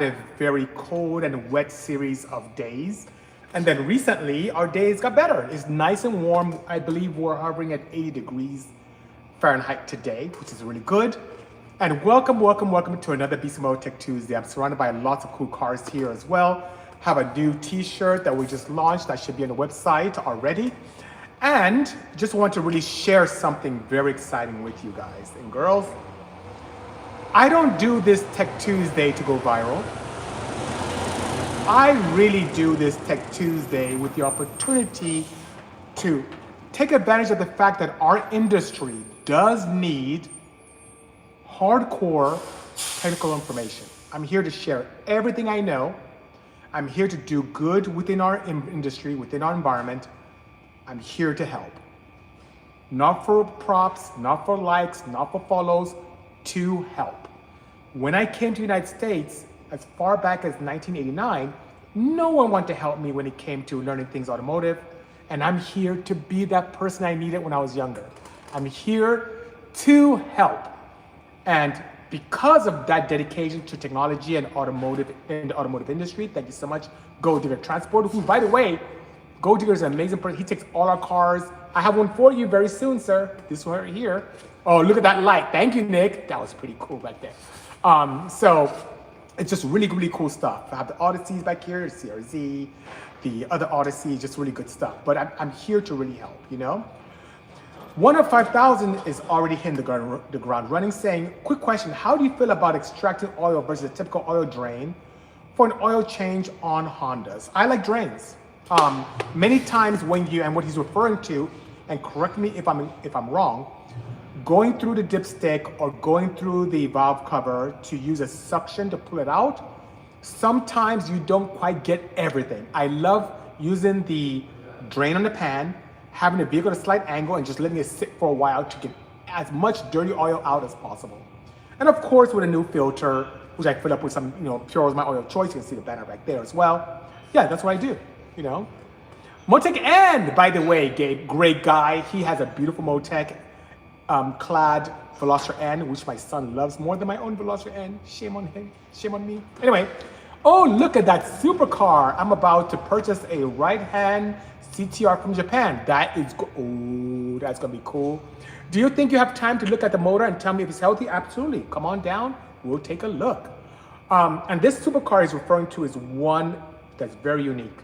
a very cold and wet series of days. And then recently, our days got better. It's nice and warm. I believe we're hovering at 80 degrees Fahrenheit today, which is really good. And welcome to another Bisimoto Tech Tuesday. I'm surrounded by lots of cool cars here as well. Have a new t-shirt that we just launched that should be on the website already. And just want to really share something very exciting with you guys and girls. I don't do this Tech Tuesday to go viral. I really do this Tech Tuesday with the opportunity to take advantage of the fact that our industry does need hardcore technical information. I'm here to share everything I know. I'm here to do good within our industry, within our environment. I'm here to help. Not for props, not for likes, not for follows, to help. When I came to the United States, as far back as 1989, no one wanted to help me when it came to learning things automotive. And I'm here to be that person I needed when I was younger. I'm here to help. And because of that dedication to technology and automotive in the automotive industry, thank you so much, Go Digger Transport, who, by the way, Go Digger is an amazing person. He takes all our cars. I have one for you very soon, sir. This one right here. Oh, look at that light. Thank you, Nick. That was pretty cool right there. So it's just really, really cool stuff. I have the Odysseys back here, the CRZ, the other Odyssey, just really good stuff. But I'm here to really help, you know? One of 5,000 is already hitting the ground running, saying, quick question, how do you feel about extracting oil versus a typical oil drain for an oil change on Hondas? I like drains. Many times when you, and what he's referring to, and correct me if I'm wrong, going through the dipstick or going through the valve cover to use a suction to pull it out, sometimes you don't quite get everything. I love using the drain on the pan, having the vehicle at a slight angle and just letting it sit for a while to get as much dirty oil out as possible. And of course, with a new filter, which I fill up with some, Pure is my oil of choice. You can see the banner right there as well. Yeah, that's what I do, Motec, and by the way, Gabe, great guy. He has a beautiful Motec clad Veloster N, which my son loves more than my own Veloster N. Shame on him, shame on me. Anyway, oh, look at that supercar. I'm about to purchase a right-hand CTR from Japan. That is, oh, that's gonna be cool. Do you think you have time to look at the motor and tell me if it's healthy? Absolutely, come on down, we'll take a look. And this supercar is referring to is one that's very unique.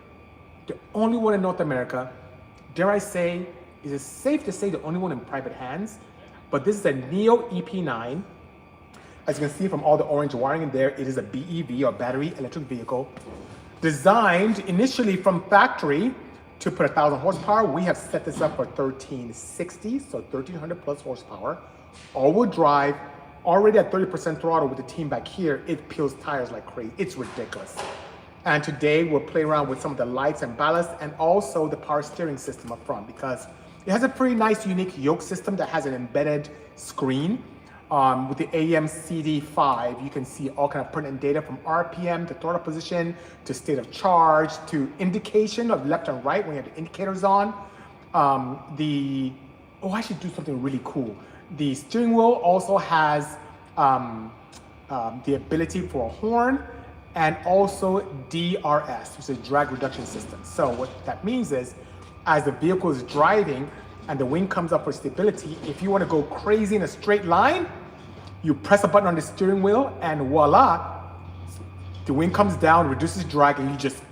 The only one in North America, dare I say, is it safe to say the only one in private hands? But this is a Neo EP9. As you can see from all the orange wiring in there, it is a BEV or battery electric vehicle. Designed initially from factory to put 1,000 horsepower. We have set this up for 1360, so 1,300 plus horsepower. All-wheel drive, already at 30% throttle with the team back here. It peels tires like crazy. It's ridiculous. And today we'll play around with some of the lights and ballast and also the power steering system up front because it has a pretty nice, unique yoke system that has an embedded screen. With the AM-CD5, you can see all kind of pertinent data from RPM to throttle position to state of charge to indication of left and right when you have the indicators on. I should do something really cool. The steering wheel also has the ability for a horn and also DRS, which is drag reduction system. So what that means is, as the vehicle is driving and the wing comes up for stability, if you want to go crazy in a straight line, you press a button on the steering wheel and voila, the wing comes down, reduces drag, and you just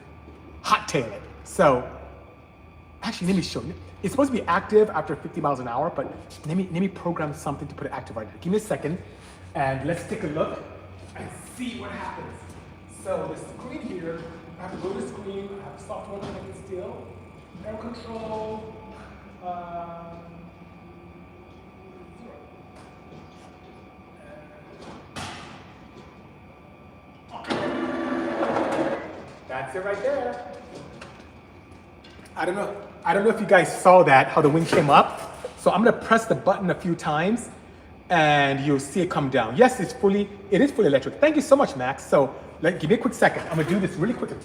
hot tail it. So, actually, let me show you. It's supposed to be active after 50 miles an hour, but let me program something to put it active right now. Give me a second, and let's take a look and see what happens. So the screen here, I have to go to the screen, I have software connected still, air control, that's it right there. I don't know if you guys saw that, how the wing came up. So I'm gonna press the button a few times and you'll see it come down. Yes, it is fully electric. Thank you so much, Max. So give me a quick second. I'm gonna do this really quick. Press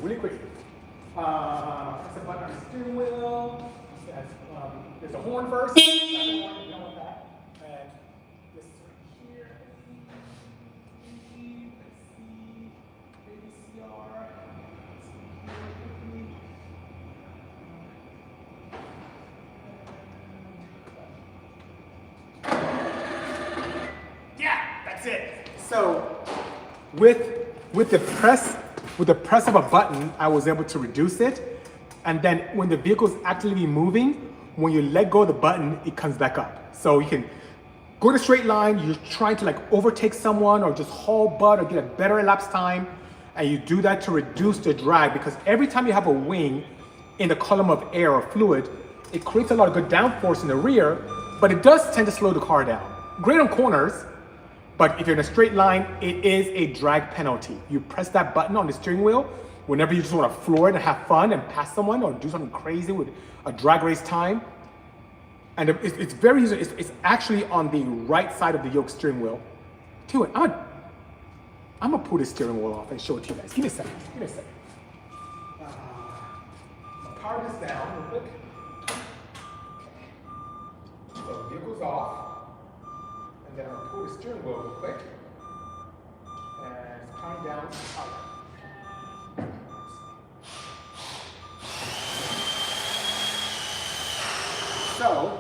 the button on the steering wheel. There's a horn first. So with the press of a button, I was able to reduce it. And then when the vehicle's actively moving, when you let go of the button, it comes back up. So you can go in a straight line, you're trying to like overtake someone or just haul butt or get a better elapsed time. And you do that to reduce the drag, because every time you have a wing in the column of air or fluid, it creates a lot of good downforce in the rear, but it does tend to slow the car down. Great on corners, but if you're in a straight line, it is a drag penalty. You press that button on the steering wheel whenever you just want to floor it and have fun and pass someone or do something crazy with a drag race time. And it's very easy. It's actually on the right side of the yoke steering wheel. Tell you what, I'm gonna pull this steering wheel off and show it to you guys. Give me a second. I'll power this down real quick. So the vehicle's off. And then I'm gonna pull the steering wheel real quick. And it's powering down. So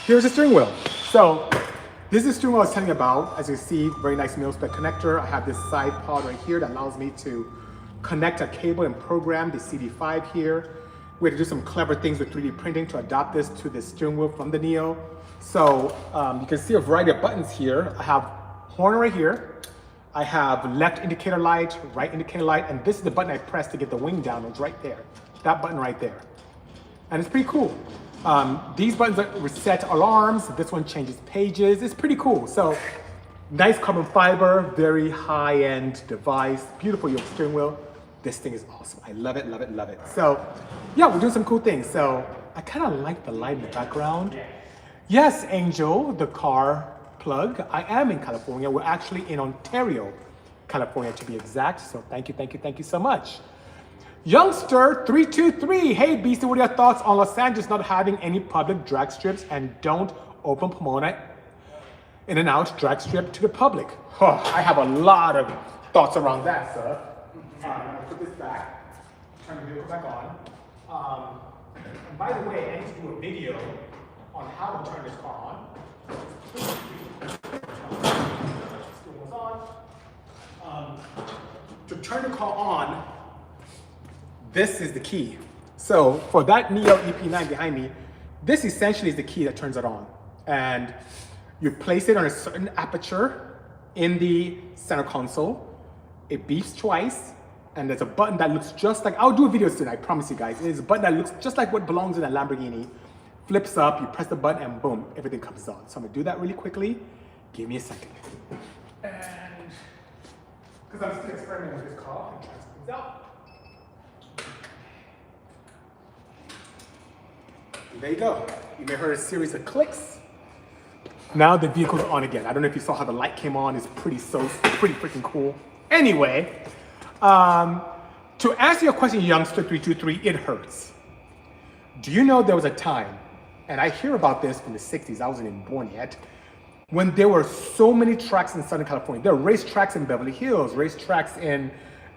here's the steering wheel. So this is the steering wheel I was telling you about. As you see, very nice mil-spec connector. I have this side pod right here that allows me to connect a cable and program the CD5 here. We had to do some clever things with 3D printing to adapt this to the steering wheel from the Neo. So you can see a variety of buttons here. I have horn right here. I have left indicator light, right indicator light, and this is the button I press to get the wing down. It's right there. That button right there. And it's pretty cool. These buttons reset alarms. This one changes pages. It's pretty cool. So nice carbon fiber, very high-end device. Beautiful yoke steering wheel. This thing is awesome. I love it, love it, love it. So yeah, we're doing some cool things. So I kind of like the light in the background. Yes, Angel, the car plug. I am in California. We're actually in Ontario, California to be exact. So thank you so much. Youngster323, hey BC, what are your thoughts on Los Angeles not having any public drag strips and don't open Pomona in and out drag strip to the public? Oh, I have a lot of thoughts around that, sir. I'm gonna put this back, turn the vehicle back on. And by the way, I need to do a video on how to turn this car on. To turn the car on, this is the key. So for that Neo EP9 behind me, this essentially is the key that turns it on. And you place it on a certain aperture in the center console. It beeps twice, and there's a button that looks just like, I'll do a video soon, I promise you guys. It's a button that looks just like what belongs in a Lamborghini. Flips up, you press the button, and boom, everything comes on. So I'm gonna do that really quickly. Give me a second. And, because I'm still experimenting with this car and trying things out. There you go. You may have heard a series of clicks. Now the vehicle's on again. I don't know if you saw how the light came on. It's pretty freaking cool. Anyway, to answer your question, Youngster323, it hurts. Do you know there was a time, and I hear about this from the 60s, I wasn't even born yet, when there were so many tracks in Southern California. There were racetracks in Beverly Hills, racetracks in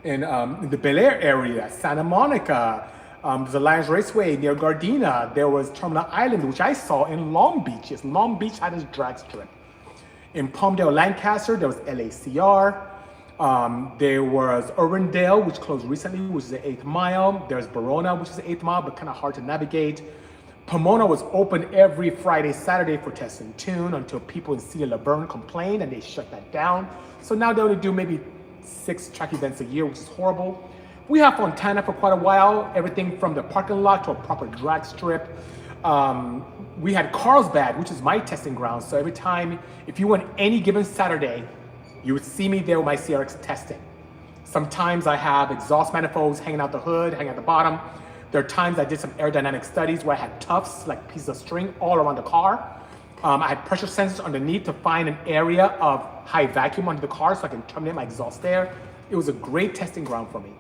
the Bel Air area, Santa Monica. There's a Lions Raceway near Gardena. There was Terminal Island, which I saw in Long Beach. Yes, Long Beach had its drag strip. In Palmdale, Lancaster, there was LACR. There was Urbandale, which closed recently, which is the 8th mile. There's Verona, which is the 8th mile, but kind of hard to navigate. Pomona was open every Friday, Saturday for test and tune until people in City of Laverne complained and they shut that down. So now they only do maybe 6 track events a year, which is horrible. We have Fontana for quite a while, everything from the parking lot to a proper drag strip. We had Carlsbad, which is my testing ground. So every time, if you went any given Saturday, you would see me there with my CRX testing. Sometimes I have exhaust manifolds hanging out the hood, hanging out the bottom. There are times I did some aerodynamic studies where I had tufts, like pieces of string all around the car. I had pressure sensors underneath to find an area of high vacuum under the car so I can terminate my exhaust there. It was a great testing ground for me.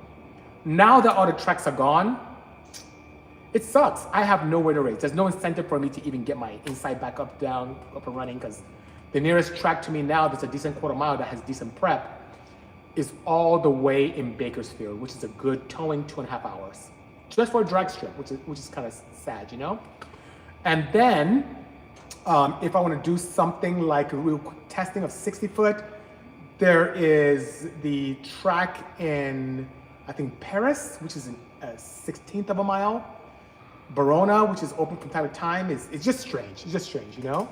Now that all the tracks are gone, it sucks. I have nowhere to race. There's no incentive for me to even get my inside back up, down, up and running, because the nearest track to me now that's a decent quarter mile that has decent prep is all the way in Bakersfield, which is a good towing 2.5 hours. Just for a drag strip, which is kind of sad, you know? And then If I want to do something like a real quick testing of 60 foot, there is the track in, I think, Paris, which is a 16th of a mile. Verona, which is open from time to time, it's just strange. It's just strange, you know?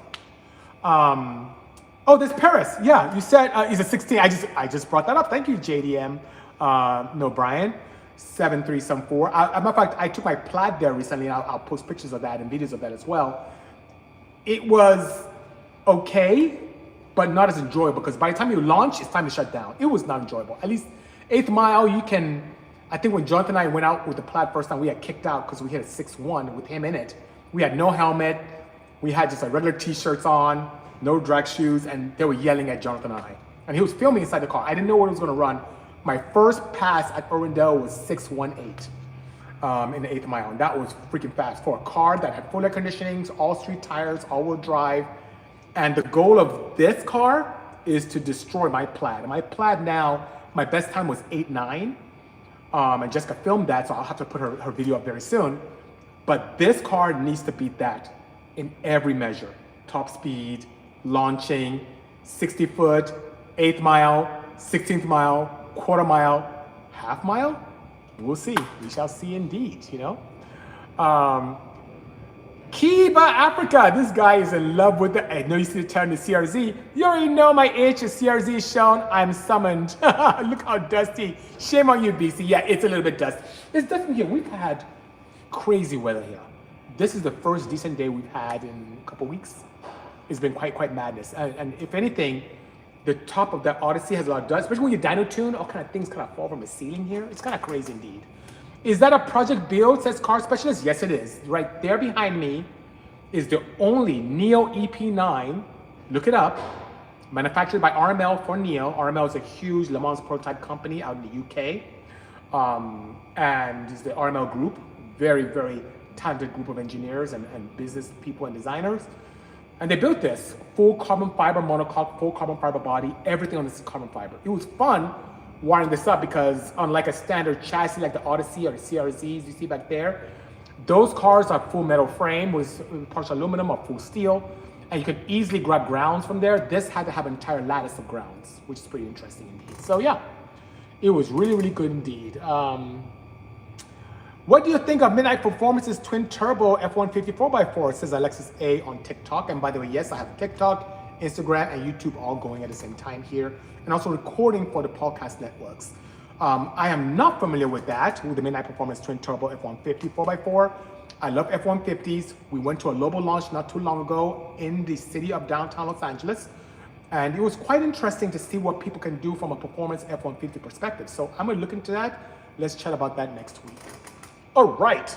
Oh, there's Paris. Yeah, you said it's a 16. I just brought that up. Thank you, JDM. No, Brian. 7374. As a matter of fact, I took my plaid there recently, and I'll post pictures of that and videos of that as well. It was okay, but not as enjoyable, because by the time you launch, it's time to shut down. It was not enjoyable. At least 8th mile, you can, I think when Jonathan and I went out with the plaid first time, we had kicked out because we hit a 6-1 with him in it. We had no helmet. We had just like regular t-shirts on, no drag shoes, and they were yelling at Jonathan and I. And he was filming inside the car. I didn't know what it was gonna run. My first pass at Irwindale was 6:18 in the 8th mile, and that was freaking fast for a car that had full air conditionings, all street tires, all-wheel drive. And the goal of this car is to destroy my plaid. And my plaid now, my best time was 8:9, and Jessica filmed that, so I'll have to put her video up very soon. But this car needs to beat that in every measure. Top speed, launching, 60 foot, 8th mile, 16th mile, quarter mile, half mile. We'll see. We shall see indeed, you know. Kiba Africa. This guy is in love with the, I know you see the term, the CRZ. You already know my age, the CRZ is shown. I'm summoned. Look how dusty. Shame on you, BC. Yeah, it's a little bit dusty. It's dusty here. We've had crazy weather here. This is the first decent day we've had in a couple weeks. It's been quite madness. And if anything, the top of that Odyssey has a lot of dust, especially when you dyno tune, all kind of things kind of fall from the ceiling here. It's kind of crazy indeed. Is that a project build, says Car Specialist? Yes, it is. Right there behind me is the only Neo EP9, look it up, manufactured by RML for Neo. RML is a huge Le Mans prototype company out in the UK. And it's the RML group, very talented group of engineers and business people and designers. And they built this full carbon fiber monocoque, full carbon fiber body, everything on this is carbon fiber. It was fun wiring this up because unlike a standard chassis like the Odyssey or the CRZs you see back there, those cars are full metal frame with partial aluminum or full steel, and you can easily grab grounds from there. This had to have an entire lattice of grounds, which is pretty interesting indeed. So yeah, it was really good indeed. What do you think of Midnight Performance's twin turbo F-150 4x4, says Alexis A on TikTok. And by the way, yes, I have TikTok, Instagram, and YouTube all going at the same time here, and also recording for the podcast networks. I am not familiar with that, with the Midnight Performance twin turbo F-150 4x4. I love F-150s. We went to a Lobo launch not too long ago in the city of downtown Los Angeles, and it was quite interesting to see what people can do from a performance F-150 perspective. So I'm gonna look into that. Let's chat about that next week. All right,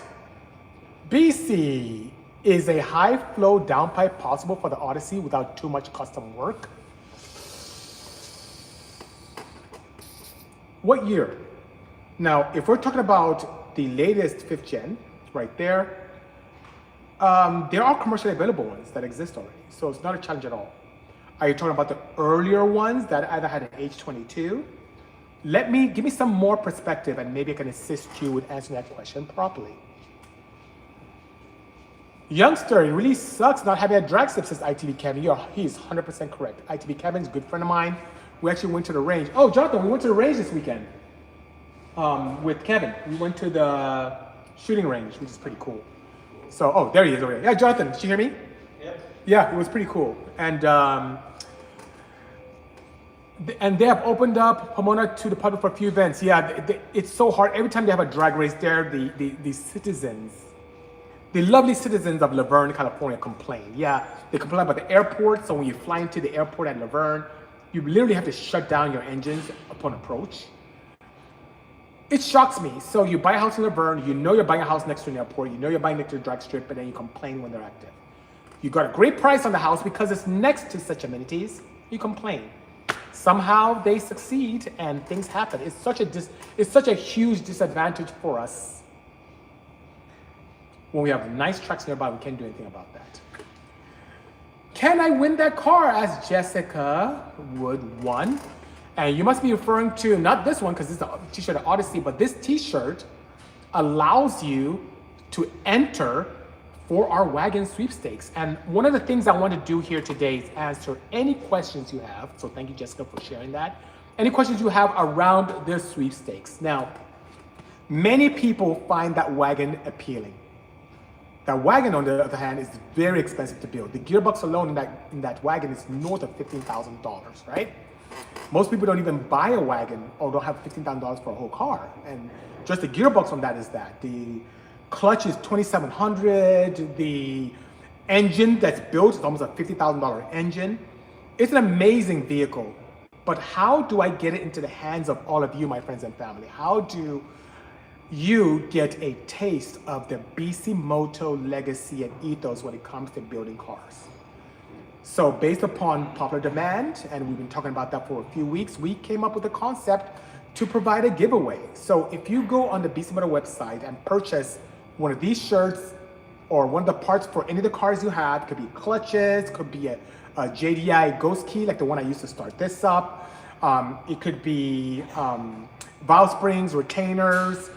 BC, is a high flow downpipe possible for the Odyssey without too much custom work? What year? Now, if we're talking about the latest 5th gen, right there, there are commercially available ones that exist already, so it's not a challenge at all. Are you talking about the earlier ones that either had an H22? Give me some more perspective and maybe I can assist you with answering that question properly. Youngster, it really sucks not having a drag strip, says ITV Kevin. He's 100% correct. ITV Kevin's a good friend of mine. We actually went to the range. Oh, Jonathan, we went to the range this weekend with Kevin. We went to the shooting range, which is pretty cool. So, oh, there he is over there. Yeah, Jonathan, did you hear me? Yep. Yeah, it was pretty cool. And they have opened up Pomona to the public for a few events. Yeah, it's so hard. Every time they have a drag race there, the citizens, the lovely citizens of Laverne, California complain. Yeah, they complain about the airport. So when you fly into the airport at Laverne, you literally have to shut down your engines upon approach. It shocks me. So you buy a house in Laverne, you know you're buying a house next to an airport, you know you're buying next to a drag strip, but then you complain when they're active. You got a great price on the house because it's next to such amenities, you complain. Somehow they succeed and things happen. It's such a huge disadvantage for us. When we have nice tracks nearby, we can't do anything about that. Can I win that car? Asked Jessica Wood 1. And you must be referring to not this one because it's a t-shirt of Odyssey, but this t-shirt allows you to enter for our wagon sweepstakes. And one of the things I want to do here today is answer any questions you have. So thank you, Jessica, for sharing that. Any questions you have around this sweepstakes. Now, many people find that wagon appealing. That wagon, on the other hand, is very expensive to build. The gearbox alone in that wagon is north of $15,000, right? Most people don't even buy a wagon or don't have $15,000 for a whole car. And just the gearbox on that is that. The clutch is $2,700. The engine that's built is almost a $50,000 engine. It's an amazing vehicle. But how do I get it into the hands of all of you, my friends and family? How do you get a taste of the Bisimoto legacy and ethos when it comes to building cars? So based upon popular demand, and we've been talking about that for a few weeks, we came up with a concept to provide a giveaway. So if you go on the Bisimoto website and purchase one of these shirts or one of the parts for any of the cars you have, could be clutches, could be a JDI ghost key like the one I used to start this up. It could be valve springs, retainers,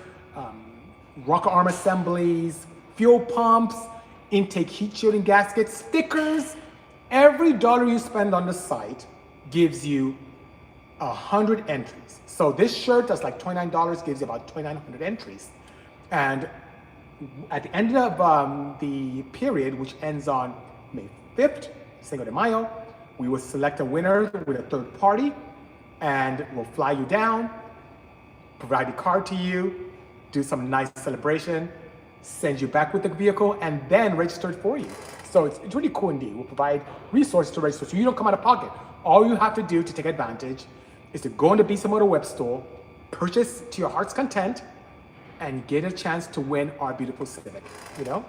rocker arm assemblies, fuel pumps, intake heat shielding gaskets, stickers. Every dollar you spend on the site gives you 100 entries. So this shirt that's like $29 gives you about 2,900 entries. And at the end of the period, which ends on May 5th, Cinco de Mayo, we will select a winner with a third party, and we'll fly you down, provide the car to you, do some nice celebration, send you back with the vehicle, and then register it for you. So it's really cool indeed. We'll provide resources to register so you don't come out of pocket. All you have to do to take advantage is to go on the Bisimoto web store, purchase to your heart's content, and get a chance to win our beautiful Civic, you know?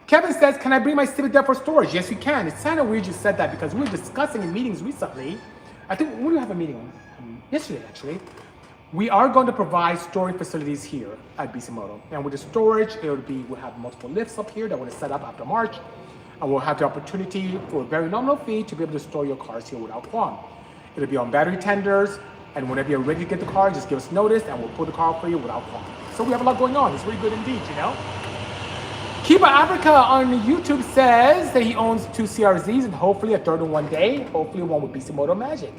Kevin says, can I bring my Civic there for storage? Yes, you can. It's kind of weird you said that because we were discussing in meetings recently. I think, when did we have a meeting on? Yesterday, actually. We are going to provide storage facilities here at Bisimoto. And with the storage, we'll have multiple lifts up here that we're going to set up after March. And we'll have the opportunity for a very nominal fee to be able to store your cars here without qualm. It'll be on battery tenders. And whenever you're ready to get the car, just give us notice and we'll pull the car for you without qualm. So we have a lot going on. It's really good indeed, you know? Kiba Africa on YouTube says that he owns 2 CRZs and hopefully a third in one day. Hopefully one with Bisimoto Magic.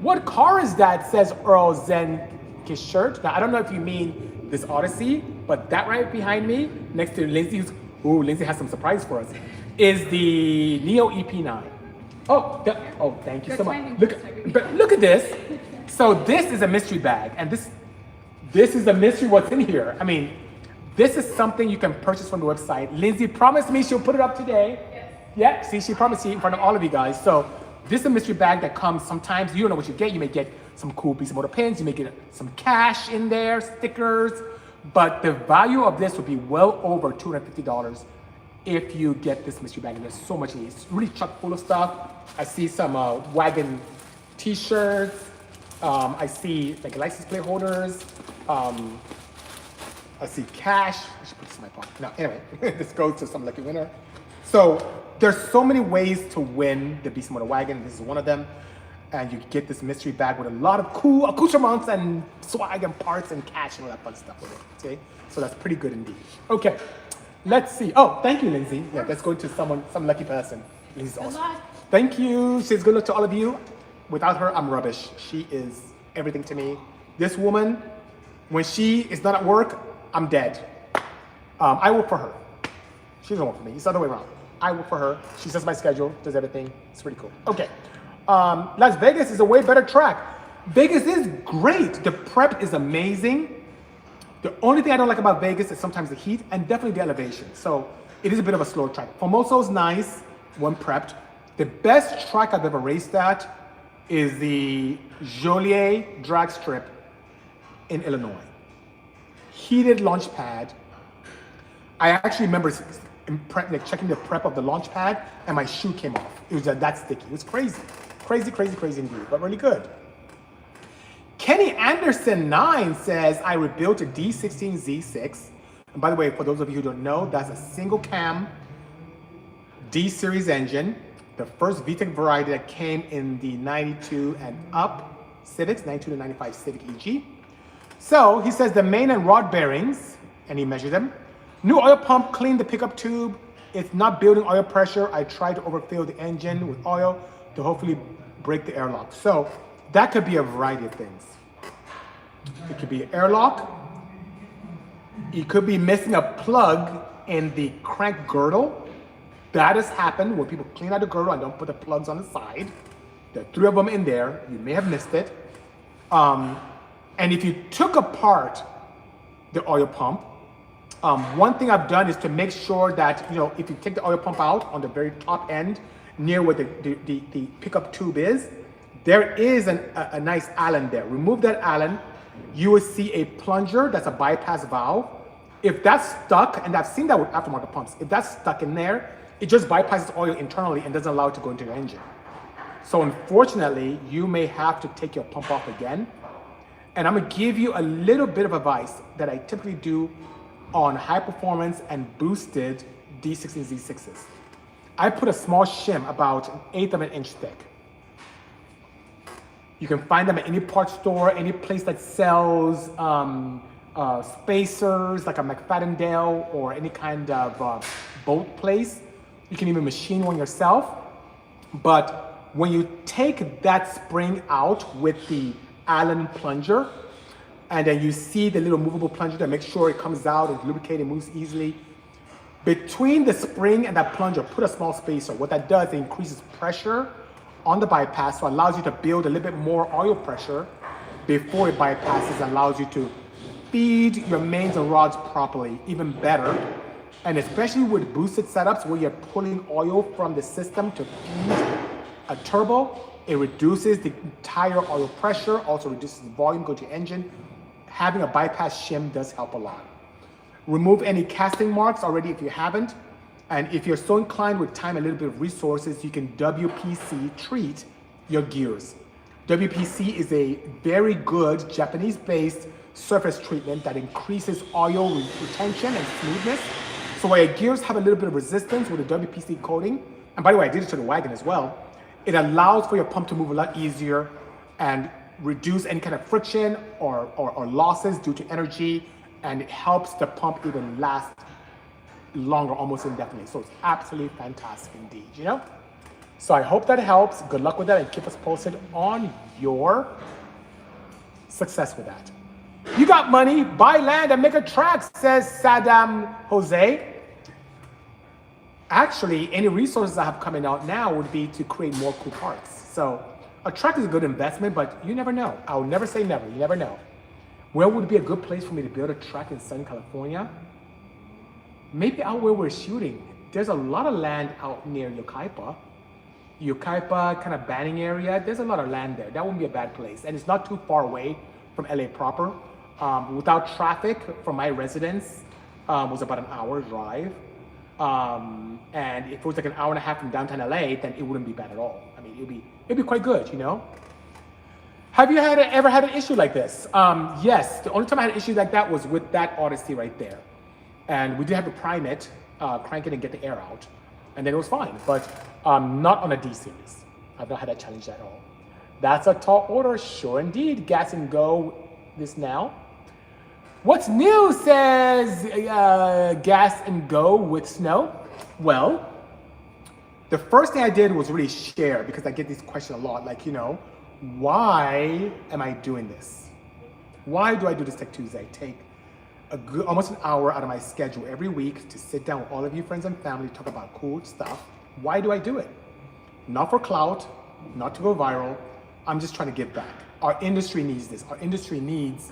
What car is that, says Earl Zenki's shirt? Now, I don't know if you mean this Odyssey, but that right behind me, next to Lindsay, Lindsay has some surprise for us, is the Neo EP9. Oh, thank you so much. Look at this. So this is a mystery bag, and this is a mystery what's in here. I mean, this is something you can purchase from the website. Lindsay promised me she'll put it up today. Yes. Yeah, see, she promised you in front of all of you guys. So this is a mystery bag that comes sometimes, you don't know what you get. You may get some cool Bisimoto pins, you may get some cash in there, stickers, but the value of this would be well over $250 if you get this mystery bag. And there's so much in it. It's really chock full of stuff. I see some wagon t-shirts. I see like license plate holders. I see cash. I should put this in my pocket. No, anyway, this goes to some lucky winner. So there's so many ways to win the Bisimoto wagon. This is one of them. And you get this mystery bag with a lot of cool accoutrements and swag and parts and cash and all that fun stuff with it. Okay, so that's pretty good indeed. Okay, let's see. Oh, thank you, Lindsay. Yeah, let's go to some lucky person. Lindsay's awesome. Thank you. Says good luck to all of you. Without her, I'm rubbish. She is everything to me. This woman, when she is not at work, I'm dead. I work for her. She doesn't work for me. It's the other way around. I work for her. She sets my schedule, does everything. It's pretty cool. Okay. Las Vegas is a way better track. Vegas is great. The prep is amazing. The only thing I don't like about Vegas is sometimes the heat and definitely the elevation. So it is a bit of a slower track. Formoso's nice when prepped. The best track I've ever raced at is the Joliet drag strip in Illinois. Heated launch pad. I actually remember checking the prep of the launch pad and my shoe came off. It was that sticky. It was crazy. Crazy indeed, but really good. Kenny Anderson 9 says, I rebuilt a D16 Z6. And by the way, for those of you who don't know, that's a single cam D series engine. The first VTEC variety that came in the 92 and up Civics, 92 to 95 Civic EG. So he says the main and rod bearings, and he measured them, New oil pump, clean the pickup tube. It's not building oil pressure. I tried to overfill the engine with oil to hopefully break the airlock. So that could be a variety of things. It could be an airlock. It could be missing a plug in the crank girdle. That has happened where people clean out the girdle and don't put the plugs on the side. There are 3 of them in there. You may have missed it. And if you took apart the oil pump, one thing I've done is to make sure that, if you take the oil pump out on the very top end, near where the pickup tube is, there is a nice Allen there. Remove that Allen, you will see a plunger that's a bypass valve. If that's stuck, and I've seen that with aftermarket pumps, if that's stuck in there, it just bypasses oil internally and doesn't allow it to go into your engine. So unfortunately, you may have to take your pump off again. And I'm gonna give you a little bit of advice that I typically do on high performance and boosted D60 Z6s. I put a small shim about 1/8 of an inch thick. You can find them at any parts store, any place that sells spacers like a McFadden or any kind of boat place. You can even machine one yourself. But when you take that spring out with the Allen plunger, and then you see the little movable plunger to make sure it comes out, it's lubricated, moves easily. Between the spring and that plunger, put a small spacer. What that does, it increases pressure on the bypass, so it allows you to build a little bit more oil pressure before it bypasses, allows you to feed your mains and rods properly, even better. And especially with boosted setups where you're pulling oil from the system to feed a turbo, it reduces the entire oil pressure, also reduces the volume going to your engine. Having a bypass shim does help a lot. Remove any casting marks already if you haven't. And if you're so inclined with time and a little bit of resources, you can WPC treat your gears. WPC is a very good Japanese-based surface treatment that increases oil retention and smoothness. So while your gears have a little bit of resistance with the WPC coating, and by the way, I did it to the wagon as well, it allows for your pump to move a lot easier and reduce any kind of friction or losses due to energy, and it helps the pump even last longer, almost indefinitely. So it's absolutely fantastic indeed, So I hope that helps. Good luck with that, and keep us posted on your success with that. You got money, buy land and make a track, says Saddam Jose. Actually, any resources I have coming out now would be to create more cool parts. So a track is a good investment, but you never know. I'll never say never, you never know. Where would be a good place for me to build a track in Southern California? Maybe out where we're shooting. There's a lot of land out near Yucaipa, kind of Banning area. There's a lot of land there. That wouldn't be a bad place. And it's not too far away from LA proper. Without traffic from my residence, was about an hour drive. And if it was like an hour and a half from downtown LA, then it wouldn't be bad at all. I mean, it'd be quite good, Have you ever had an issue like this? Yes, the only time I had an issue like that was with that Odyssey right there. And we did have to prime it, crank it and get the air out. And then it was fine, but not on a D series. I've not had that challenge at all. That's a tall order, sure indeed. Gas and go this now. What's new, says Gas and Go with snow? Well, the first thing I did was really share, because I get this question a lot, like, why am I doing this? Why do I do this Tech2sDay? Take almost an hour out of my schedule every week to sit down with all of you friends and family, talk about cool stuff. Why do I do it? Not for clout, not to go viral. I'm just trying to give back. Our industry needs this. Our industry needs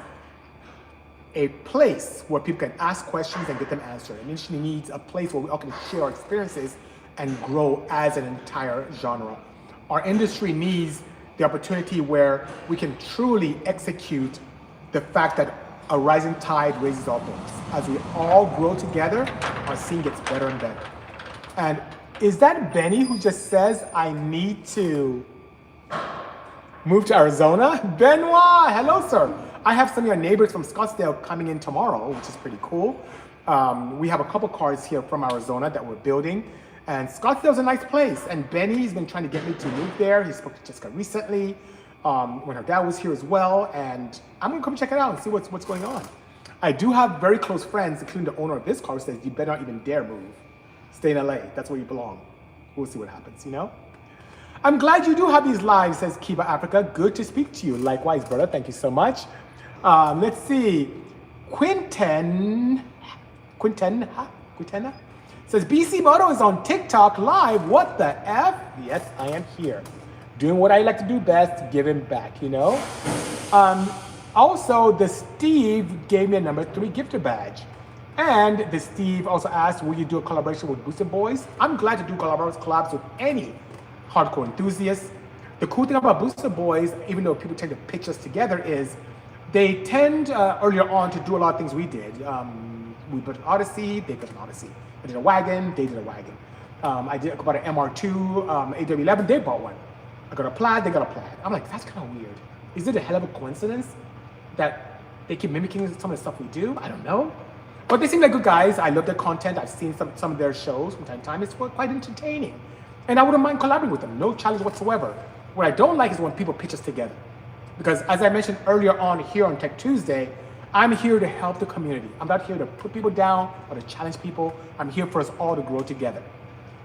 a place where people can ask questions and get them answered. An industry needs a place where we all can share our experiences and grow as an entire genre. Our industry needs the opportunity where we can truly execute the fact that a rising tide raises all boats. As we all grow together, our scene gets better and better. And is that Benny who just says, I need to move to Arizona? Benoit, hello, sir. I have some of your neighbors from Scottsdale coming in tomorrow, which is pretty cool. We have a couple cars here from Arizona that we're building. And Scottsdale's a nice place. And Benny's been trying to get me to move there. He spoke to Jessica recently when her dad was here as well. And I'm gonna come check it out and see what's going on. I do have very close friends, including the owner of this car, who says you better not even dare move. Stay in LA. That's where you belong. We'll see what happens, you know? I'm glad you do have these lives, says Kiba Africa. Good to speak to you. Likewise, brother. Thank you so much. Let's see. Quinten says Bisimoto is on TikTok live. What the F? Yes, I am here. Doing what I like to do best, giving back, you know? Also, the Steve gave me a number 3 gifter badge. And the Steve also asked, will you do a collaboration with Booster Boys? I'm glad to do collabs with any hardcore enthusiasts. The cool thing about Booster Boys, even though people tend to pitch us together, is they tend earlier on to do a lot of things we did. We built an Odyssey, they built an Odyssey. I did a wagon, they did a wagon. I bought an MR2, AW11, they bought one. I got a plaid, they got a plaid. I'm like, that's kind of weird. Is it a hell of a coincidence that they keep mimicking some of the stuff we do? I don't know. But they seem like good guys. I love their content. I've seen some of their shows from time to time. It's quite entertaining. And I wouldn't mind collaborating with them. No challenge whatsoever. What I don't like is when people pitch us together. Because as I mentioned earlier on here on Tech Tuesday, I'm here to help the community. I'm not here to put people down or to challenge people. I'm here for us all to grow together.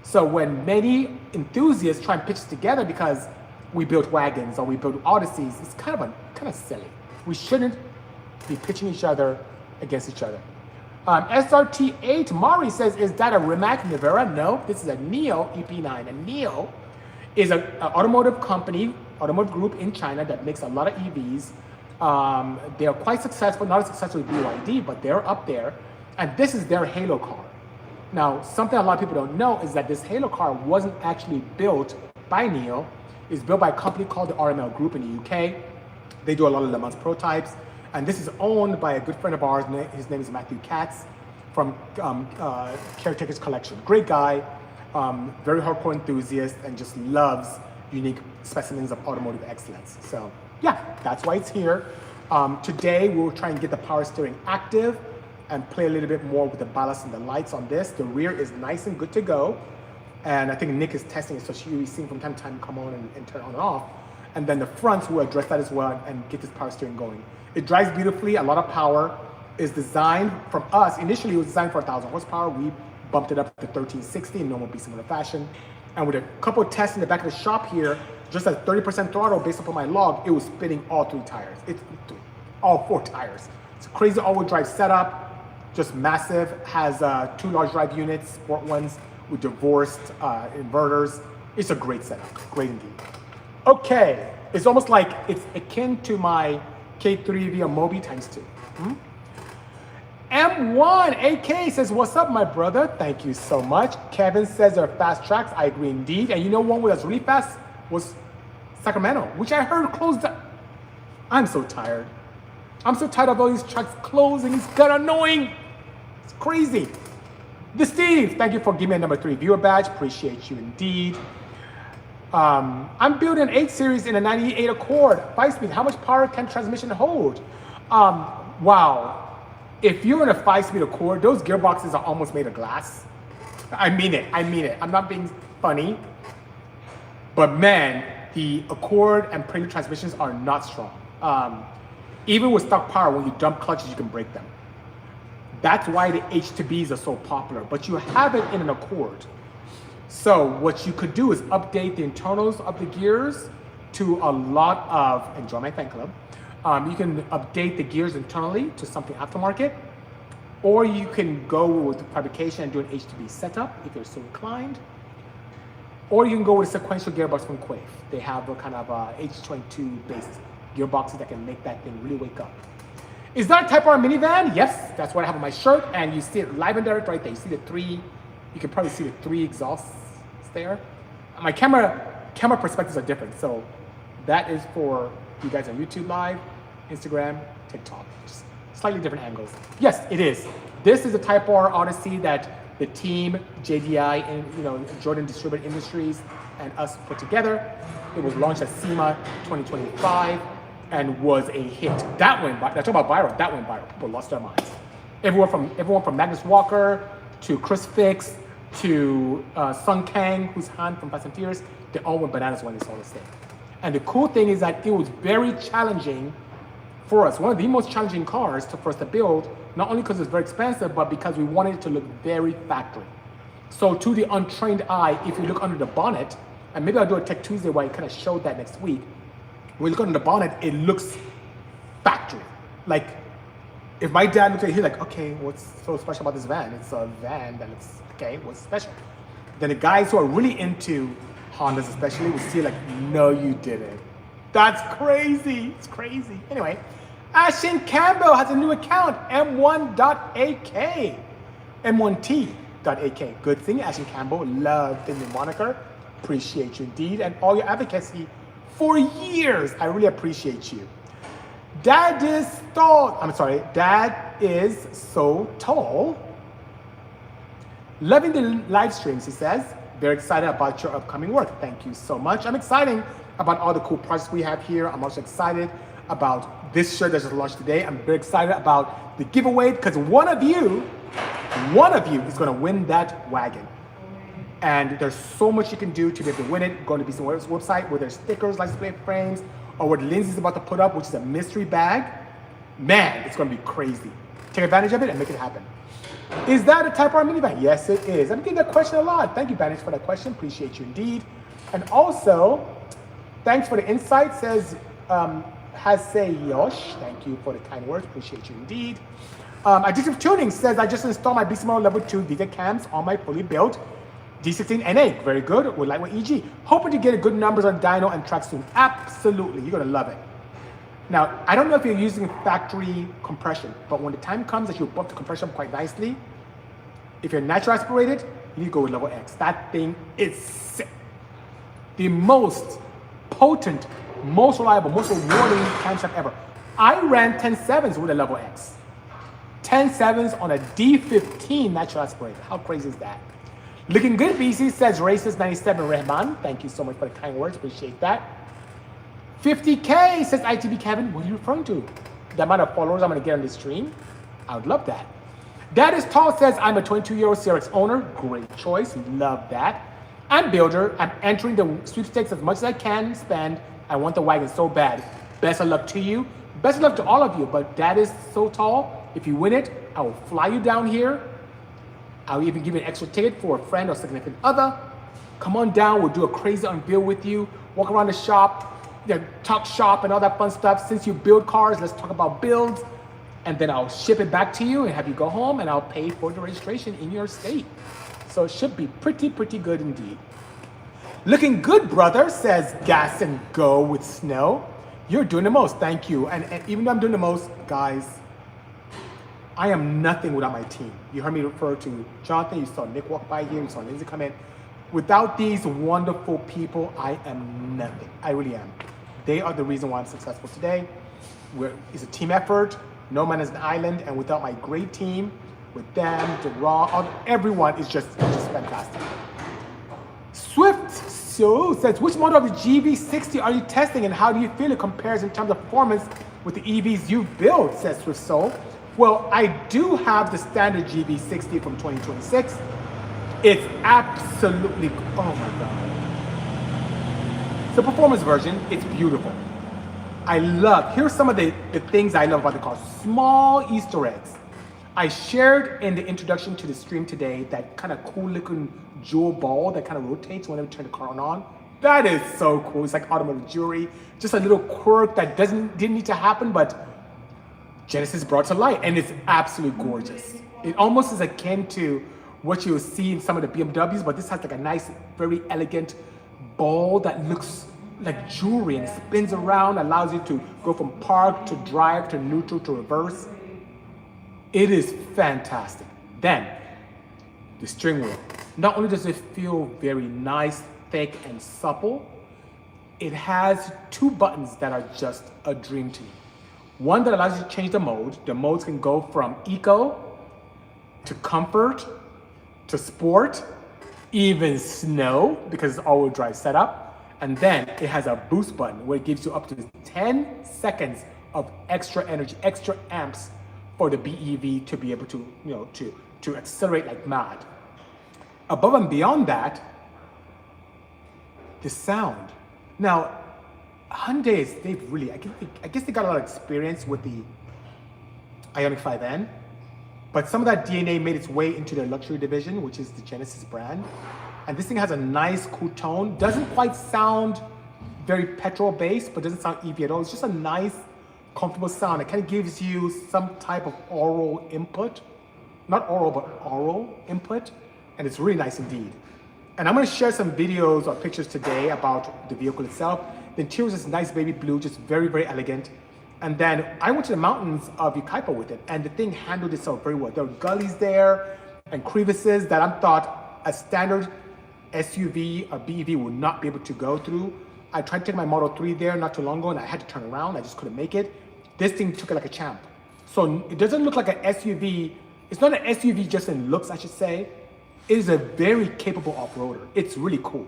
So when many enthusiasts try and pitch us together because we built wagons or we built Odysseys, it's kind of silly. We shouldn't be pitching each other against each other. SRT8 Mari says, is that a Rimac Navara? No, this is a Neo EP9. A Neo is an automotive company, automotive group in China that makes a lot of EVs. They are quite successful, not as successful as BYD, but they're up there. And this is their Halo car. Now, something a lot of people don't know is that this Halo car wasn't actually built by Neo. It's built by a company called the RML Group in the UK. They do a lot of Le Mans prototypes. And this is owned by a good friend of ours. His name is Matthew Katz from Caretaker's Collection. Great guy, very hardcore enthusiast, and just loves unique specimens of automotive excellence. So yeah, that's why it's here. Today, we'll try and get the power steering active and play a little bit more with the ballast and the lights on this. The rear is nice and good to go. And I think Nick is testing it, so you'll be seeing from time to time come on and turn on and off. And then the fronts will address that as well and get this power steering going. It drives beautifully, a lot of power. Is designed from us. Initially, it was designed for 1,000 horsepower. We bumped it up to 1360 in normal Bisimoto fashion. And with a couple of tests in the back of the shop here, just at 30% throttle based upon my log, it was spinning all 3 tires. All 4 tires. It's a crazy all-wheel drive setup, just massive. Has 2 large drive units, sport ones with divorced inverters. It's a great setup, great indeed. Okay, it's almost like it's akin to my K3 via Mobi times 2. M1 AK says, what's up, my brother? Thank you so much. Kevin says they're fast tracks. I agree indeed. And you know one that's really fast was Sacramento, which I heard closed down. I'm so tired. I'm so tired of all these tracks closing. It's kind of annoying. It's crazy. The Steve, thank you for giving me a number 3 viewer badge. Appreciate you indeed. I'm building an 8 Series in a 98 Accord, 5-speed. How much power can transmission hold? Wow. If you're in a 5-speed Accord, those gearboxes are almost made of glass. I mean it. I'm not being funny. But man, the Accord and Premier transmissions are not strong. Even with stock power, when you dump clutches, you can break them. That's why the H2Bs are so popular, but you have it in an Accord. So what you could do is update the internals of the gears to a lot of, enjoy my fan club, you can update the gears internally to something aftermarket, or you can go with the fabrication and do an H2B setup if you're so inclined, or you can go with a sequential gearbox from Quaife. They have a kind of H22 based gearboxes that can make that thing really wake up. Is that a Type R minivan? Yes, that's what I have on my shirt, and you see it live and direct right there. You see the 3, you can probably see the 3 exhausts there. My camera perspectives are different, so that is for you guys on YouTube Live, Instagram, TikTok, just slightly different angles. Yes, it is. This is a Type R Odyssey that the team, JDI, and Jordan Distributed Industries, and us put together. It was launched at SEMA 2025 and was a hit. That went viral. Talk about viral. That went viral. People lost their minds. Everyone from Magnus Walker to Chris Fix to Sung Kang, who's Han from Fast and Furious, they all went bananas when they saw this thing. And the cool thing is that it was very challenging for us, one of the most challenging cars for us to build, not only because it's very expensive, but because we wanted it to look very factory. So to the untrained eye, if you look under the bonnet, and maybe I'll do a Tech2sDay where I kind of showed that next week, when you look under the bonnet, it looks factory. Like, if my dad looked at it, he's like, okay, what's so special about this van? It's a van that looks, okay, what's special? Then the guys who are really into Hondas especially would see like, no, you didn't. That's crazy, it's crazy. Anyway, Ashton Campbell has a new account, M1.AK, M1T.AK. Good thing, Ashton Campbell, love the new moniker. Appreciate you indeed, and all your advocacy for years. I really appreciate you. Dad is so tall. Loving the live streams, he says. Very excited about your upcoming work. Thank you so much. I'm excited about all the cool projects we have here. I'm also excited about this shirt that just launched today. I'm very excited about the giveaway because one of you is gonna win that wagon. And there's so much you can do to be able to win it. Go to Bisimoto's website where there's stickers, license plate frames, or what Lindsay's about to put up, which is a mystery bag. Man, it's gonna be crazy. Take advantage of it and make it happen. Is that a Type R minivan? Yes, it is. I'm getting that question a lot. Thank you, Banish, for that question. Appreciate you indeed. And also, thanks for the insight, says Hase Yosh. Thank you for the kind words. Appreciate you indeed. Addictive Tuning says, I just installed my Bisimoto Level 2 Vita cams on my fully built D16 NA. Very good. With lightweight EG. Hoping to get good numbers on dyno and track soon. Absolutely. You're going to love it. Now, I don't know if you're using factory compression, but when the time comes that you bump the compression quite nicely, if you're natural aspirated, you go with level X. That thing is sick. The most potent, most reliable, most rewarding camshaft ever. I ran 10.7s with a level X. 10.7s on a D15 natural aspirated. How crazy is that? Looking good, BC, says Racist 97 Rehman. Thank you so much for the kind words. Appreciate that. 50K says ITB Kevin. What are you referring to? The amount of followers I'm going to get on this stream? I would love that. Dad is Tall says I'm a 22-year-old CRX owner. Great choice. Love that. I'm builder. I'm entering the sweepstakes as much as I can spend. I want the wagon so bad. Best of luck to you. Best of luck to all of you. But Dad is so tall. If you win it, I will fly you down here. I'll even give you an extra ticket for a friend or significant other. Come on down. We'll do a crazy unveil with you. Walk around the shop. Talk shop and all that fun stuff. Since you build cars, let's talk about builds. And then I'll ship it back to you and have you go home and I'll pay for the registration in your state. So it should be pretty good indeed. Looking good, brother, says Gas and Go with Snow. You're doing the most, thank you. And even though I'm doing the most, guys, I am nothing without my team. You heard me refer to Jonathan, you saw Nick walk by here, you saw Lindsay come in. Without these wonderful people, I am nothing. I really am. They are the reason why I'm successful today. It's a team effort. No man is an island. And without my great team, with them, everyone is just fantastic. Swift So says, which model of the GV60 are you testing and how do you feel it compares in terms of performance with the EVs you've built, says Swift Soul. Well, I do have the standard GV60 from 2026. It's absolutely, oh my God. The performance version, it's beautiful. Here's some of the things I love about the car. Small Easter eggs. I shared in the introduction to the stream today that kind of cool looking jewel ball that kind of rotates whenever you turn the car on. That is so cool. It's like automotive jewelry. Just a little quirk that didn't need to happen, but Genesis brought to light, and it's absolutely gorgeous. It almost is akin to what you'll see in some of the BMWs, but this has like a nice, very elegant ball that looks like jewelry and spins around, allows you to go from park to drive to neutral to reverse. It is fantastic. Then, the steering wheel. Not only does it feel very nice, thick, and supple, it has two buttons that are just a dream to me. One that allows you to change the mode. The modes can go from eco to comfort to sport, even snow, because it's all-wheel drive setup. And then it has a boost button where it gives you up to 10 seconds of extra energy, extra amps for the BEV to be able to, to accelerate like mad. Above and beyond that, the sound. Now, Hyundai they've really, I guess they got a lot of experience with the Ioniq 5N, but some of that DNA made its way into their luxury division, which is the Genesis brand. And this thing has a nice, cool tone. Doesn't quite sound very petrol-based, but doesn't sound EV at all. It's just a nice, comfortable sound. It kind of gives you some type of aural input. Not oral, but aural input. And it's really nice indeed. And I'm gonna share some videos or pictures today about the vehicle itself. The interior is this nice baby blue, just very, very elegant. And then I went to the mountains of Yucaipa with it, and the thing handled itself very well. There were gullies there and crevices that I thought a standard SUV or BEV would not be able to go through. I tried to take my Model 3 there not too long ago, and I had to turn around. I just couldn't make it. This thing took it like a champ. So it doesn't look like an SUV. It's not an SUV just in looks, I should say. It is a very capable off-roader. It's really cool.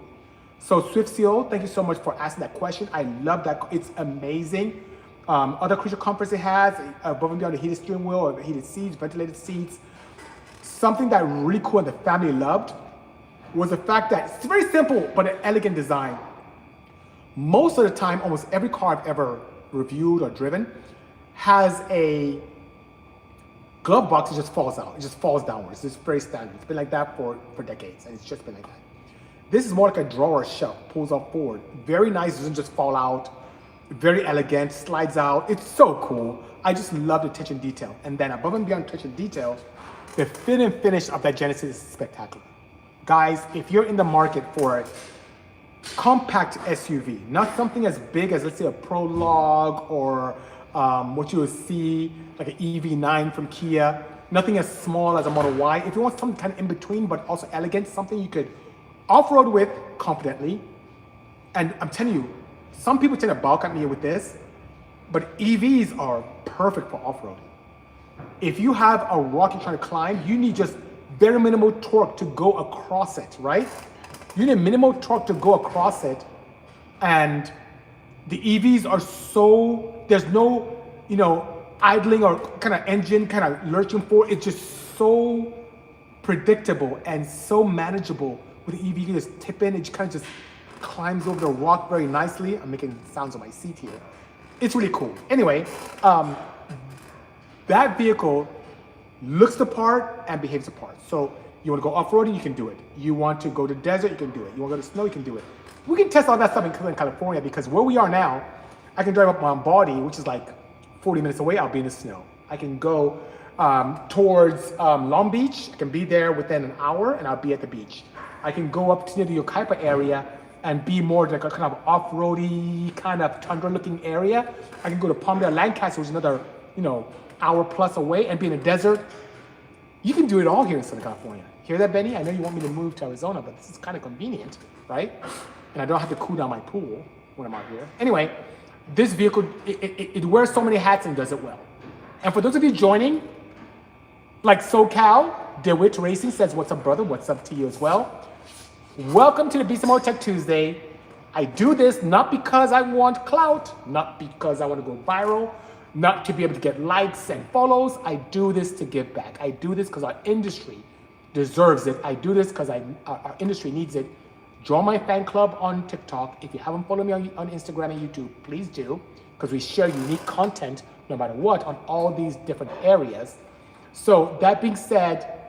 So SwiftSeal, thank you so much for asking that question. I love that. It's amazing. Other creature comforts it has, above and beyond the heated steering wheel or heated seats, ventilated seats. Something that really cool and the family loved was the fact that it's very simple, but an elegant design. Most of the time, almost every car I've ever reviewed or driven has a glove box that just falls out. It just falls downwards. It's very standard. It's been like that for decades, and it's just been like that. This is more like a drawer shut, pulls up forward. Very nice, doesn't just fall out. Very elegant, slides out. It's so cool. I just love the attention detail. And then above and beyond attention detail, the fit and finish of that Genesis is spectacular. Guys, if you're in the market for a compact SUV, not something as big as, let's say, a Prologue or what you would see like an EV9 from Kia, nothing as small as a Model Y. If you want something kind of in between, but also elegant, something you could off-road with confidently. And I'm telling you, some people tend to balk at me with this, but EVs are perfect for off-roading. If you have a rock you're trying to climb, you need just very minimal torque to go across it, right? You need minimal torque to go across it. And the EVs are so, there's no, idling or kind of engine kind of lurching forward. It's just so predictable and so manageable. With the EV, you can just tip in, it kind of just climbs over the rock very nicely. I'm making sounds on my seat here. It's really cool. Anyway, that vehicle looks the part and behaves the part. So you want to go off-roading, you can do it. You want to go to the desert, you can do it. You want to go to snow, you can do it. We can test all that stuff in California because where we are now, I can drive up Mount Baldy, which is like 40 minutes away, I'll be in the snow. I can go towards Long Beach, I can be there within an hour and I'll be at the beach. I can go up to the Yucaipa area and be more like a kind of off-roady, kind of tundra-looking area. I can go to Palmdale, Lancaster, which is another, hour plus away, and be in the desert. You can do it all here in Southern California. Hear that, Benny? I know you want me to move to Arizona, but this is kind of convenient, right? And I don't have to cool down my pool when I'm out here. Anyway, this vehicle, it wears so many hats and does it well. And for those of you joining, like SoCal, DeWitt Racing says, what's up, brother? What's up to you as well? Welcome to the Bisimoto Tech Tuesday. I do this not because I want clout, not because I want to go viral, not to be able to get likes and follows. I do this to give back. I do this because our industry deserves it. I do this because our industry needs it. Join my fan club on TikTok. If you haven't followed me on Instagram and YouTube, please do, because we share unique content no matter what on all these different areas. So that being said,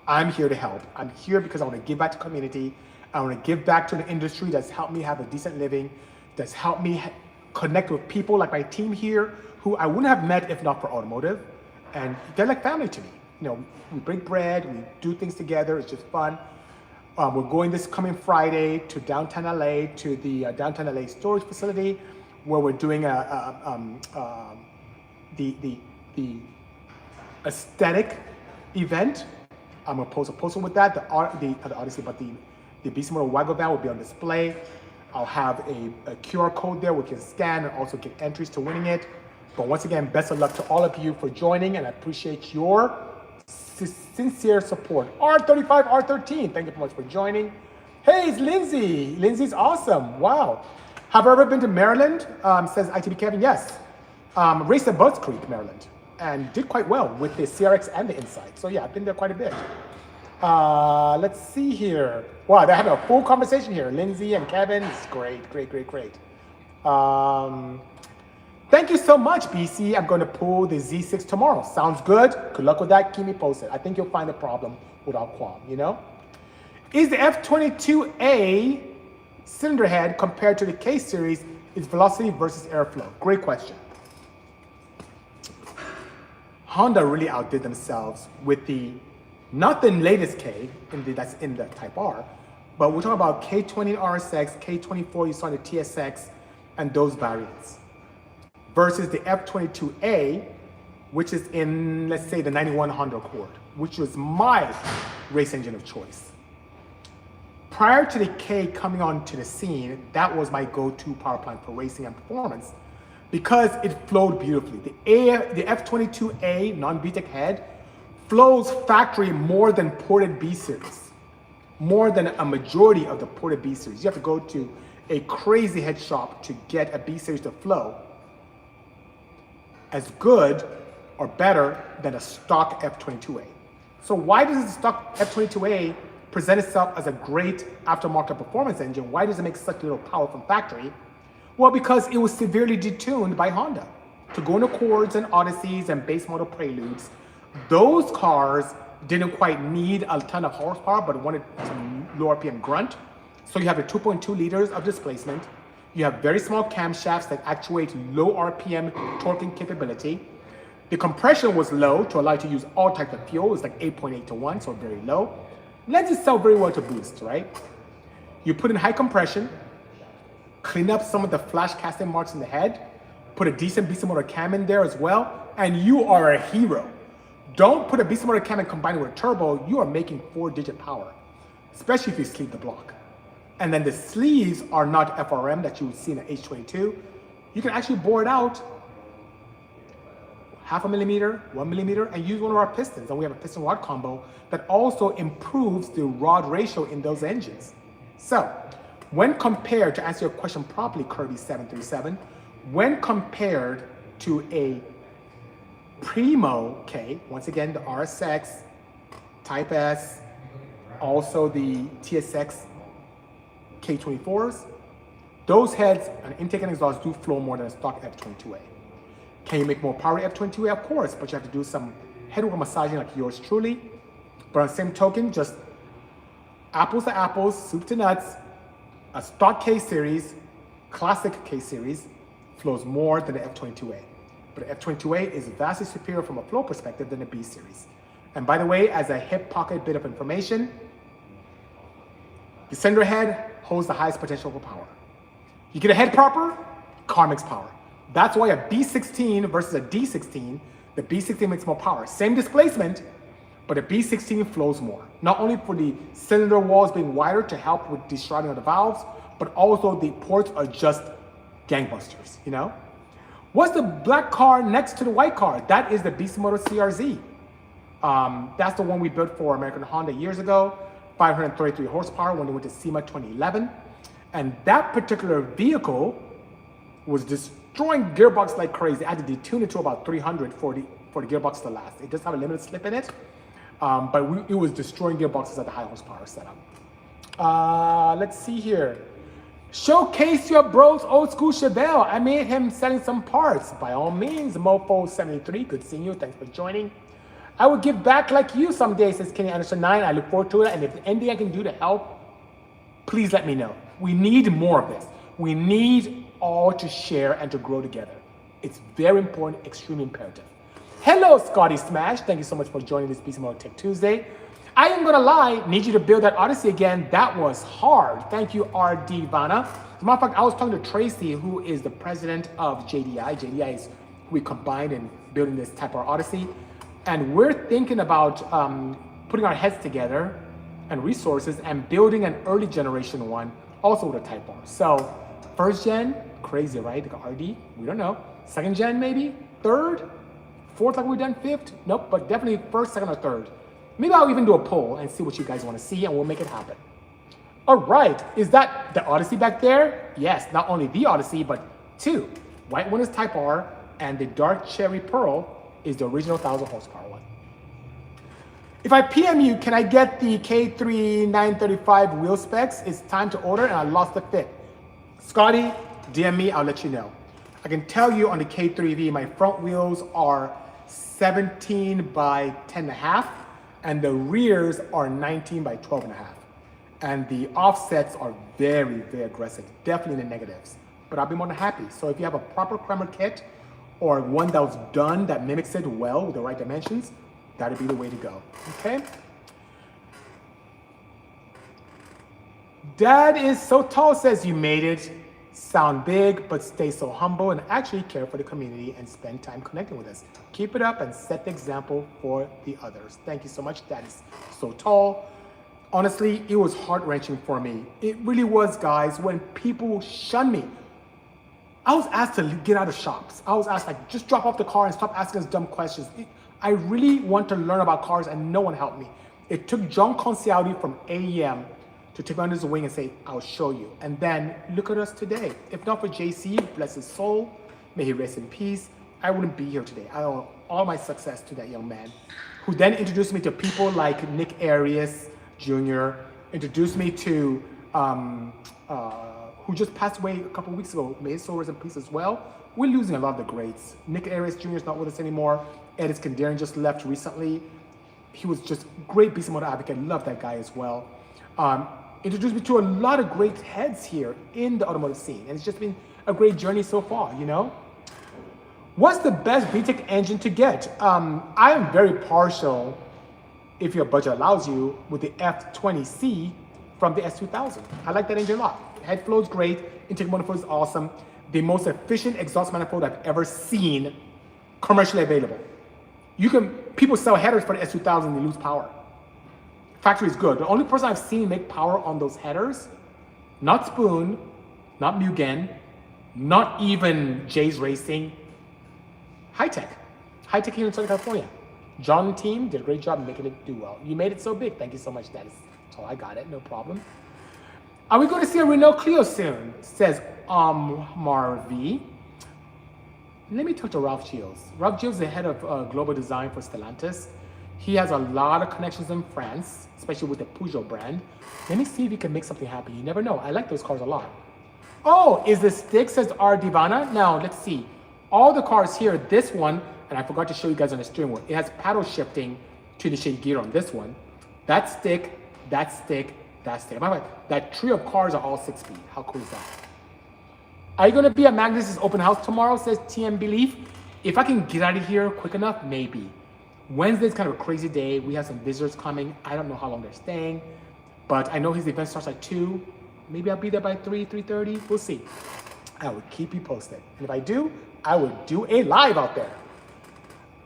I'm here to help. I'm here because I want to give back to the community. I want to give back to the industry that's helped me have a decent living, that's helped me connect with people like my team here who I wouldn't have met if not for automotive. And they're like family to me. We break bread, we do things together, it's just fun. We're going this coming Friday to downtown LA, to the downtown LA storage facility, where we're doing the aesthetic event. I'm gonna post a poster with that. The Bisimoto wagon van will be on display. I'll have a QR code there we can scan and also get entries to winning it. But once again, best of luck to all of you for joining, and I appreciate your sincere support. R35, R13, thank you so much for joining. Hey, it's Lindsay. Lindsay's awesome. Wow. Have I ever been to Maryland? Says ITB Kevin. Yes. Raced at Butts Creek, Maryland, and did quite well with the CRX and the Insight. So yeah, I've been there quite a bit. Let's see here. Wow, they're having a full conversation here. Lindsay and Kevin, it's great, great, great, great. Thank you so much, BC. I'm going to pull the Z6 tomorrow. Sounds good. Good luck with that. Keep me posted. I think you'll find the problem without qualm, you know? Is the F22A cylinder head compared to the K series, its velocity versus airflow? Great question. Honda really outdid themselves with not the latest K, that's in the Type R, but we're talking about K20 RSX, K24 you saw in the TSX, and those variants. Versus the F22A, which is in, let's say, the 91 Honda Accord, which was my race engine of choice. Prior to the K coming onto the scene, that was my go-to power plant for racing and performance because it flowed beautifully. The F22A non-VTEC head flows factory more than ported B series, more than a majority of the ported B series. You have to go to a crazy head shop to get a B series to flow as good or better than a stock F22A. So why does the stock F22A present itself as a great aftermarket performance engine? Why does it make such little power from factory? Well, because it was severely detuned by Honda to go in Accords and Odysseys and Bisimoto Preludes. Those cars didn't quite need a ton of horsepower, but wanted some low RPM grunt. So you have the 2.2 liters of displacement. You have very small camshafts that actuate low RPM torquing capability. The compression was low to allow you to use all types of fuel. It's like 8.8 to 1, so very low. Lends itself very well to boost, right? You put in high compression, clean up some of the flash casting marks in the head, put a decent Bisimoto cam in there as well, and you are a hero. Don't put a Bisimoto cam and combine it with a turbo, you are making 4-digit power, especially if you sleeve the block. And then the sleeves are not FRM that you would see in an H22. You can actually bore it out 0.5 millimeter, 1 millimeter, and use one of our pistons. And we have a piston rod combo that also improves the rod ratio in those engines. So when compared, to answer your question properly, Kirby737, when compared to a Primo K, once again, the RSX, Type S, also the TSX K24s, those heads and intake and exhaust do flow more than a stock F22A. Can you make more power F22A? Of course, but you have to do some headroom massaging like yours truly. But on the same token, just apples to apples, soup to nuts, a stock K series, classic K series, flows more than the F22A. But the F22A is vastly superior from a flow perspective than the B series. And by the way, as a hip pocket bit of information, the cylinder head holds the highest potential for power. You get a head proper, car makes power. That's why a B16 versus a D16, the B16 makes more power. Same displacement, but a B16 flows more. Not only for the cylinder walls being wider to help with de-shrouding of the valves, but also the ports are just gangbusters, you know? What's the black car next to the white car? That is the Bisimoto CRZ. That's the one we built for American Honda years ago, 533 horsepower when they went to SEMA 2011. And that particular vehicle was destroying gearbox like crazy. I had to detune it to about 300 for the gearbox to last. It does have a limited slip in it, but it was destroying gearboxes at the high horsepower setup. Let's see here. Showcase your bro's old school Chevelle. I made him selling some parts. By all means, Mofo73, good seeing you. Thanks for joining. I will give back like you someday, says Kenny Anderson 9. I look forward to it. And if there's anything I can do to help, please let me know. We need more of this. We need all to share and to grow together. It's very important, extremely imperative. Hello, Scotty Smash. Thank you so much for joining this Bisimoto Tech Tuesday. I am gonna lie, need you to build that Odyssey again. That was hard. Thank you, RD Vana. As a matter of fact, I was talking to Tracy, who is the president of JDI. JDI is who we combined in building this Type R Odyssey. And we're thinking about putting our heads together and resources and building an early generation one, also with a Type R. So first gen, crazy, right? Like RD, we don't know. Second gen, maybe? Third? Fourth, like we've done fifth? Nope, but definitely first, second, or third. Maybe I'll even do a poll and see what you guys want to see, and we'll make it happen. All right, is that the Odyssey back there? Yes, not only the Odyssey, but two. White one is Type R, and the dark cherry pearl is the original 1,000 horsepower one. If I PM you, can I get the K3 935 wheel specs? It's time to order, and I lost the fit. Scotty, DM me, I'll let you know. I can tell you on the K3V, my front wheels are 17 by 10.5, and the rears are 19 by 12.5. And the offsets are very, very aggressive, definitely in the negatives. But I'll be more than happy. So if you have a proper Kremer kit or one that was done that mimics it well with the right dimensions, that'd be the way to go, okay? Dad is so tall, says you made it. Sound big, but stay so humble and actually care for the community and spend time connecting with us. Keep it up and set the example for the others. Thank you so much. Dad is so tall. Honestly, it was heart-wrenching for me. It really was, guys, when people shun me. I was asked to get out of shops. I was asked, like, just drop off the car and stop asking us dumb questions. I really want to learn about cars and no one helped me. It took John Concialdi from AEM to take me under his wing and say, I'll show you. And then look at us today. If not for JC, bless his soul, may he rest in peace, I wouldn't be here today. I owe all my success to that young man, who then introduced me to people like Nick Arias Jr., introduced me to, who just passed away a couple weeks ago, may his soul rest in peace as well. We're losing a lot of the greats. Nick Arias Jr. is not with us anymore. Ed Iskandarian just left recently. He was just great Bisimoto advocate, love that guy as well. Introduced me to a lot of great heads here in the automotive scene. And it's just been a great journey so far, you know? What's the best VTEC engine to get? I am very partial, if your budget allows you, with the F20C from the S2000. I like that engine a lot. Head flow is great, intake manifold is awesome. The most efficient exhaust manifold I've ever seen commercially available. People sell headers for the S2000 and they lose power. Factory is good. The only person I've seen make power on those headers, not Spoon, not Mugen, not even Jay's Racing, High-Tech. High-Tech here in Southern California. John and team did a great job making it do well. You made it so big. Thank you so much. That's all I got it. No problem. Are we going to see a Renault Clio soon? Says Marv. Let me talk to Ralph Gilles. Ralph Gilles is the head of global design for Stellantis. He has a lot of connections in France, especially with the Peugeot brand. Let me see if he can make something happen. You never know. I like those cars a lot. Oh, is the stick, says R. Divana? Now, let's see. All the cars here, this one, and I forgot to show you guys on the steering wheel, it has paddle shifting to initiate gear on this one. That stick, that stick, that stick. By the way, that trio of cars are all 6-speed. How cool is that? Are you going to be at Magnus's open house tomorrow, says TM Belief? If I can get out of here quick enough, maybe. Wednesday's kind of a crazy day. We have some visitors coming. I don't know how long they're staying, but I know his event starts at 2. Maybe I'll be there by 3:30. We'll see. I will keep you posted. And if I do, I will do a live out there.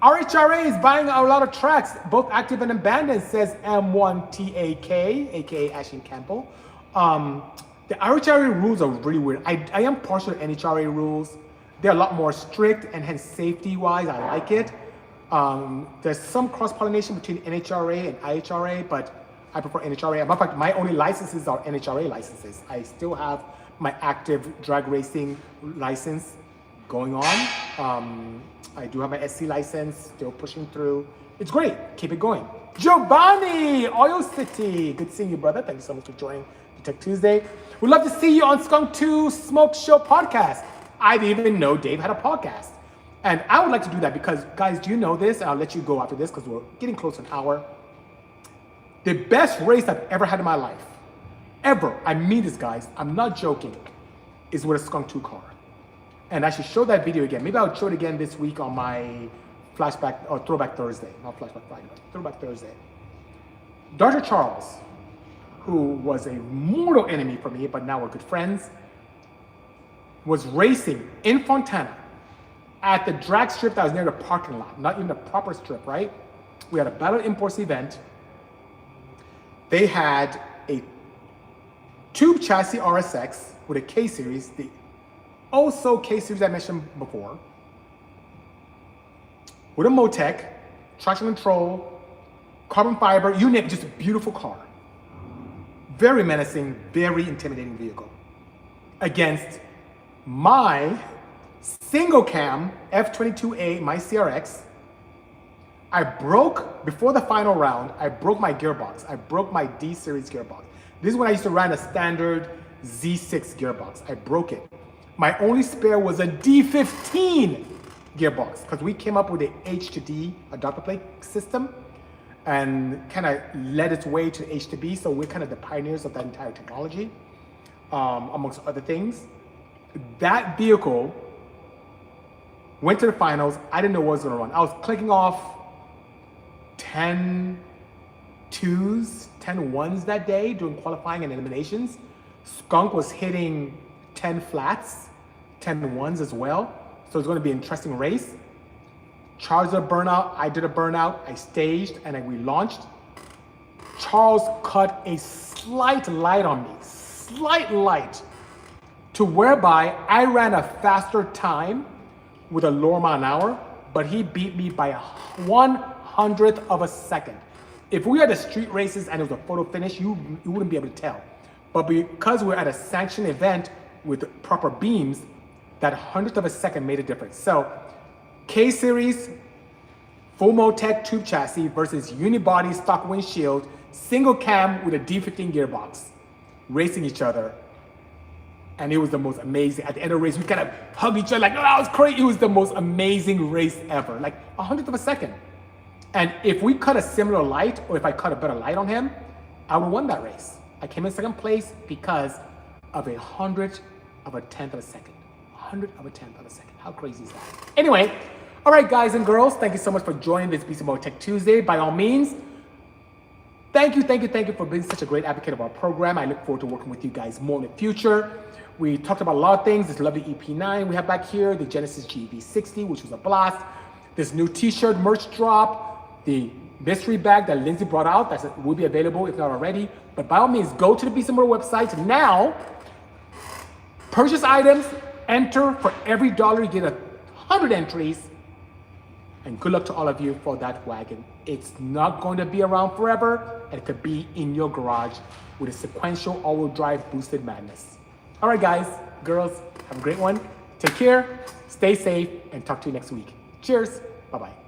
RHRA is buying a lot of tracks, both active and abandoned, says M1TAK, aka Ashton Campbell. The RHRA rules are really weird. I am partial to NHRA rules. They're a lot more strict, and hence safety-wise, I like it. There's some cross-pollination between NHRA and IHRA, but I prefer NHRA. In fact, my only licenses are NHRA licenses. I still have my active drag racing license going on. I do have my SC license, still pushing through. It's great, keep it going. Giovanni, Oil City, good seeing you, brother. Thank you so much for joining the Tech Tuesday. We'd love to see you on Skunk 2 Smoke Show podcast. I didn't even know Dave had a podcast. And I would like to do that because, guys, do you know this? And I'll let you go after this because we're getting close to an hour. The best race I've ever had in my life, ever, I mean this, guys, I'm not joking, is with a Skunk 2 car. And I should show that video again. Maybe I'll show it again this week on my flashback or throwback Thursday. Not flashback Friday, but throwback Thursday. Dr. Charles, who was a mortal enemy for me, but now we're good friends, was racing in Fontana at the drag strip that was near the parking lot, not even the proper strip, right? We had a Battle of Imports event. They had a tube chassis RSX with a K-Series, the also K-Series I mentioned before, with a Motec, traction control, carbon fiber, you name it, just a beautiful car. Very menacing, very intimidating vehicle. Against my single cam F22A, my CRX. I broke, before the final round, I broke my gearbox. I broke my D-Series gearbox. This is when I used to run a standard Z6 gearbox. I broke it. My only spare was a D15 gearbox because we came up with the H to D adapter plate system and kind of led its way to H to B. So we're kind of the pioneers of that entire technology, amongst other things. That vehicle went to the finals. I didn't know what was going to run. I was clicking off 10 2s, 10 1s that day doing qualifying and eliminations. Skunk was hitting 10 flats, 10 1s as well. So it's going to be an interesting race. Charles did a burnout, I did a burnout, I staged, and then we launched. Charles cut a slight light on me, slight light, to whereby I ran a faster time with a lower mile an hour, but he beat me by 1/100th of a second. If we had the street races and it was a photo finish, you wouldn't be able to tell. But because we're at a sanctioned event with proper beams, that 100th of a second made a difference. So K-Series, full Motec tube chassis versus unibody stock windshield, single cam with a D15 gearbox, racing each other. And it was the most amazing. At the end of the race, we kind of hugged each other like, oh, that was crazy. It was the most amazing race ever, like 100th of a second. And if we cut a similar light, or if I cut a better light on him, I would have won that race. I came in second place because of 100th of a tenth of a second. 100th of a tenth of a second. How crazy is that? Anyway, all right, guys and girls, thank you so much for joining this Bisimoto Tech Tuesday. By all means, thank you for being such a great advocate of our program. I look forward to working with you guys more in the future. We talked about a lot of things. This lovely EP9 we have back here, the Genesis GV60, which was a blast. This new t-shirt merch drop, the mystery bag that Lindsay brought out, that will be available if not already. But by all means, go to the Bisimoto website now, purchase items, enter. For every dollar, you get 100 entries. And good luck to all of you for that wagon. It's not going to be around forever, and it could be in your garage with a sequential all-wheel drive boosted madness. All right, guys, girls, have a great one. Take care, stay safe, and talk to you next week. Cheers. Bye-bye.